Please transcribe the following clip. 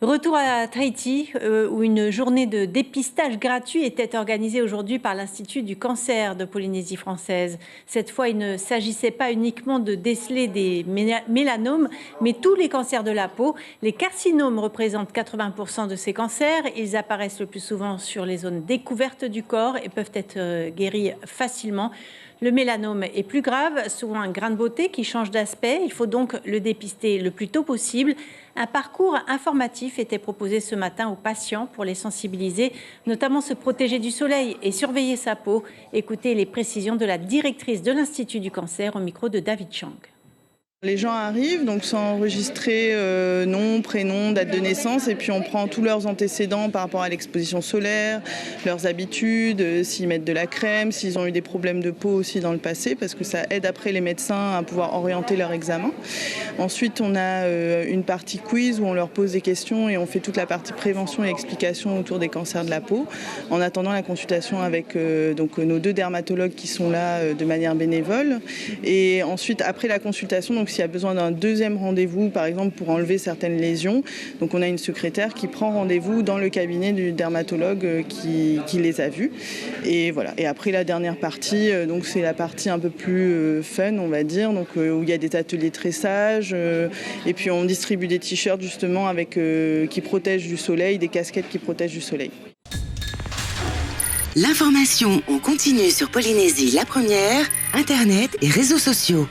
Retour à Tahiti, où une journée de dépistage gratuit était organisée aujourd'hui par l'Institut du cancer de Polynésie française. Cette fois, il ne s'agissait pas uniquement de déceler des mélanomes, mais tous les cancers de la peau. Les carcinomes représentent 80% de ces cancers. Ils apparaissent le plus souvent sur les zones découvertes du corps et peuvent être guéris facilement. Le mélanome est plus grave, souvent un grain de beauté qui change d'aspect. Il faut donc le dépister le plus tôt possible. Un parcours informatif était proposé ce matin aux patients pour les sensibiliser, notamment se protéger du soleil et surveiller sa peau. Écoutez les précisions de la directrice de l'Institut du cancer au micro de David Chang. Les gens arrivent, donc sont enregistrés nom, prénom, date de naissance, et puis on prend tous leurs antécédents par rapport à l'exposition solaire, leurs habitudes, s'ils mettent de la crème, s'ils ont eu des problèmes de peau aussi dans le passé, parce que ça aide après les médecins à pouvoir orienter leur examen. Ensuite, on a une partie quiz où on leur pose des questions et on fait toute la partie prévention et explication autour des cancers de la peau, en attendant la consultation avec nos 2 dermatologues qui sont là de manière bénévole. Et ensuite, après la consultation, donc s'il y a besoin d'un deuxième rendez-vous, par exemple pour enlever certaines lésions, donc on a une secrétaire qui prend rendez-vous dans le cabinet du dermatologue qui les a vus. Et voilà. Et après la dernière partie, donc c'est la partie un peu plus fun, on va dire, donc où il y a des ateliers tressage, et puis on distribue des t-shirts justement avec qui protègent du soleil, des casquettes qui protègent du soleil. L'information en continu sur Polynésie la première, Internet et réseaux sociaux.